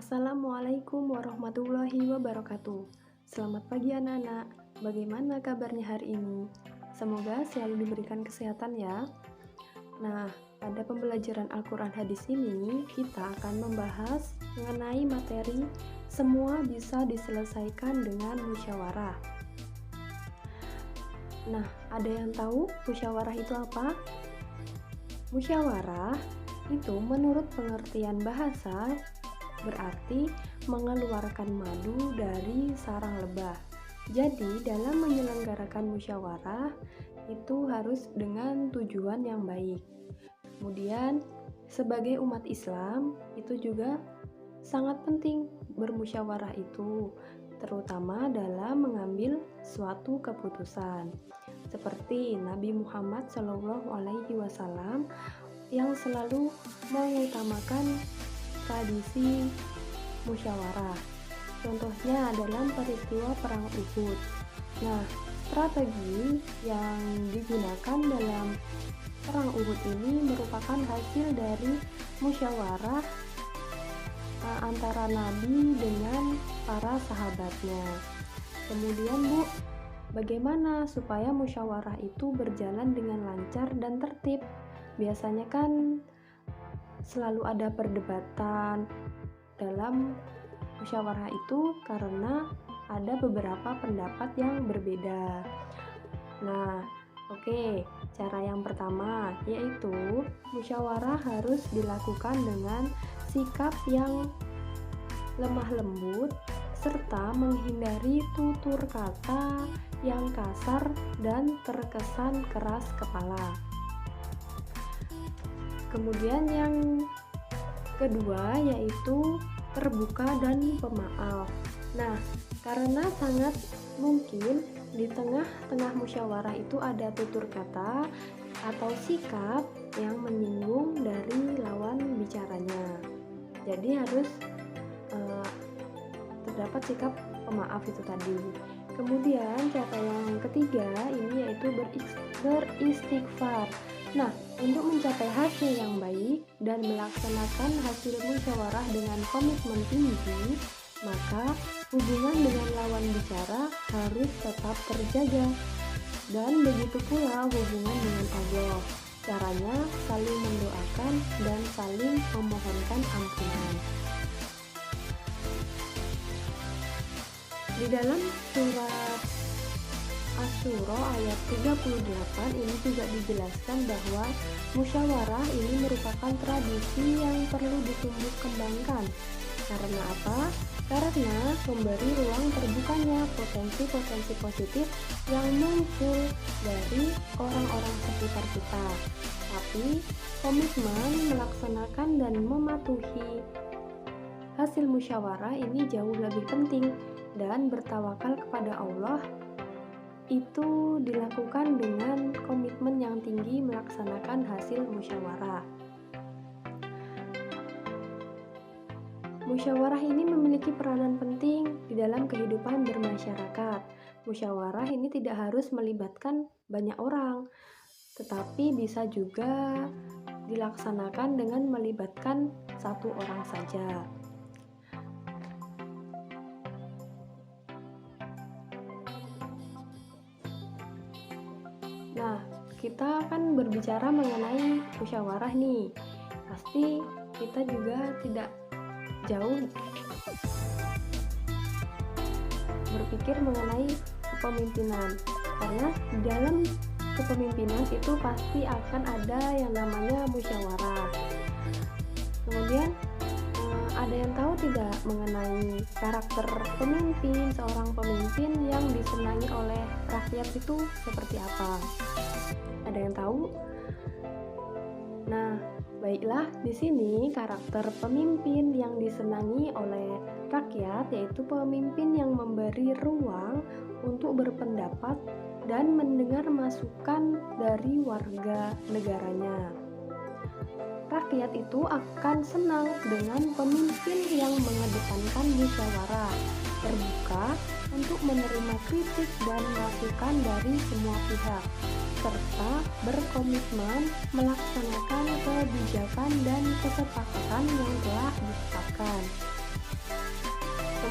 Assalamualaikum warahmatullahi wabarakatuh. Selamat pagi anak-anak. Bagaimana kabarnya hari ini? Semoga selalu diberikan kesehatan ya. Nah, pada pembelajaran Al-Quran hadis ini, kita akan membahas mengenai materi semua bisa diselesaikan dengan musyawarah. Nah, ada yang tahu musyawarah itu apa? Musyawarah itu menurut pengertian bahasa berarti mengeluarkan madu dari sarang lebah. Jadi, dalam menyelenggarakan musyawarah itu harus dengan tujuan yang baik. Kemudian, sebagai umat Islam itu juga sangat penting bermusyawarah itu, terutama dalam mengambil suatu keputusan. Seperti Nabi Muhammad SAW yang selalu mengutamakan tradisi musyawarah. Contohnya dalam peristiwa Perang Uhud. Nah, strategi yang digunakan dalam Perang Uhud ini merupakan hasil dari musyawarah antara Nabi dengan para sahabatnya. Kemudian Bu, bagaimana supaya musyawarah itu berjalan dengan lancar dan tertib? Biasanya kan selalu ada perdebatan dalam musyawarah itu karena ada beberapa pendapat yang berbeda. Nah, cara yang pertama yaitu musyawarah harus dilakukan dengan sikap yang lemah lembut serta menghindari tutur kata yang kasar dan terkesan keras kepala. Kemudian yang kedua yaitu terbuka dan pemaaf. Nah, karena sangat mungkin di tengah-tengah musyawarah itu ada tutur kata atau sikap yang menyinggung dari lawan bicaranya. Jadi harus terdapat sikap pemaaf itu tadi. Kemudian cara yang ketiga ini yaitu beristighfar. Nah, untuk mencapai hasil yang baik dan melaksanakan hasil musyawarah dengan komitmen tinggi, maka hubungan dengan lawan bicara harus tetap terjaga. Dan begitu pula hubungan dengan Allah. Caranya saling mendoakan dan saling memohonkan ampunan. Di dalam surat Asy-Syura ayat 38 ini juga dijelaskan bahwa musyawarah ini merupakan tradisi yang perlu ditumbuh kembangkan. Karena apa? Karena memberi ruang terbukanya potensi-potensi positif yang muncul dari orang-orang sekitar kita. Tapi komitmen melaksanakan dan mematuhi hasil musyawarah ini jauh lebih penting, dan bertawakal kepada Allah itu dilakukan dengan komitmen yang tinggi melaksanakan hasil musyawarah. Musyawarah ini memiliki peranan penting di dalam kehidupan bermasyarakat. Musyawarah ini tidak harus melibatkan banyak orang, tetapi bisa juga dilaksanakan dengan melibatkan satu orang saja. Nah, kita akan berbicara mengenai musyawarah nih. Pasti kita juga tidak jauh berpikir mengenai kepemimpinan. Karena di dalam kepemimpinan itu pasti akan ada yang namanya musyawarah. Kemudian ada yang tahu tidak mengenai karakter pemimpin, seorang pemimpin yang disenangi oleh rakyat itu seperti apa? Ada yang tahu? Nah, baiklah, di sini karakter pemimpin yang disenangi oleh rakyat yaitu pemimpin yang memberi ruang untuk berpendapat dan mendengar masukan dari warga negaranya. Rakyat itu akan senang dengan pemimpin yang mengedepankan musyawarah, terbuka untuk menerima kritik dan masukan dari semua pihak, serta berkomitmen melaksanakan kebijakan dan kesepakatan yang telah ditetapkan.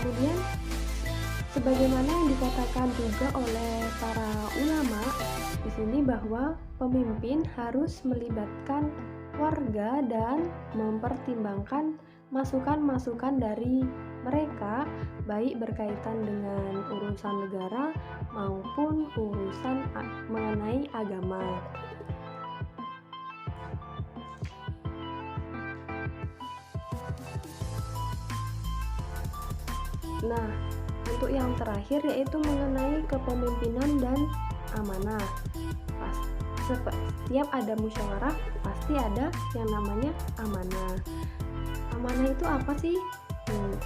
Kemudian sebagaimana yang dikatakan juga oleh para ulama di sini bahwa pemimpin harus melibatkan warga dan mempertimbangkan masukan-masukan dari mereka, baik berkaitan dengan urusan negara maupun urusan mengenai agama. Nah, untuk yang terakhir yaitu mengenai kepemimpinan dan amanah. Setiap ada musyawarah pasti ada yang namanya amanah. Amanah itu apa sih?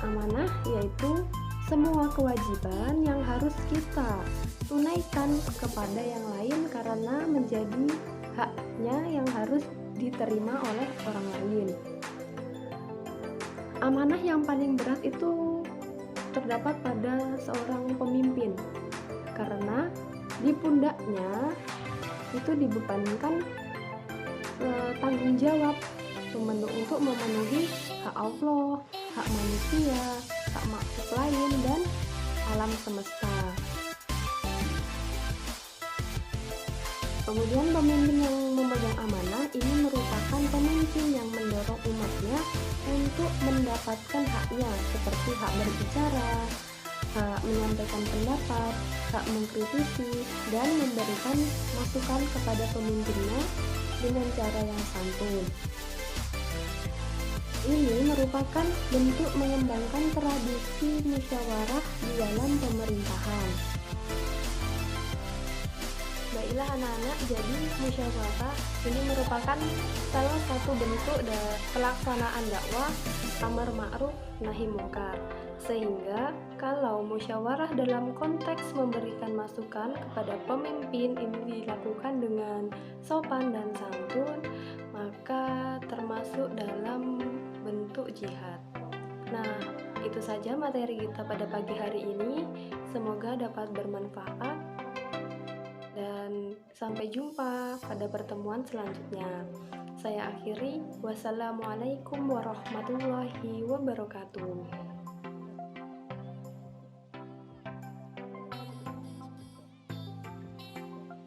Amanah yaitu semua kewajiban yang harus kita tunaikan kepada yang lain karena menjadi haknya yang harus diterima oleh orang lain. Amanah yang paling berat itu terdapat pada seorang pemimpin karena di pundaknya itu dibebankan tanggung jawab untuk memenuhi hak Allah, hak manusia, hak makhluk lain, dan alam semesta. Kemudian pemimpin yang memegang amanah ini merupakan pemimpin yang mendorong umatnya untuk mendapatkan haknya seperti hak berbicara, hak menyampaikan pendapat, hak mengkritisi, dan memberikan masukan kepada pemimpinnya dengan cara yang santun. Ini merupakan bentuk mengembangkan tradisi musyawarah di dalam pemerintahan. Baiklah anak-anak, jadi musyawarah ini merupakan salah satu bentuk pelaksanaan dakwah amar ma'ruf nahi munkar. Sehingga kalau musyawarah dalam konteks memberikan masukan kepada pemimpin ini dilakukan dengan sopan dan santun, maka termasuk dalam bentuk jihad. Nah, itu saja materi kita pada pagi hari ini. Semoga dapat bermanfaat dan sampai jumpa pada pertemuan selanjutnya. Saya akhiri, wassalamualaikum warahmatullahi wabarakatuh.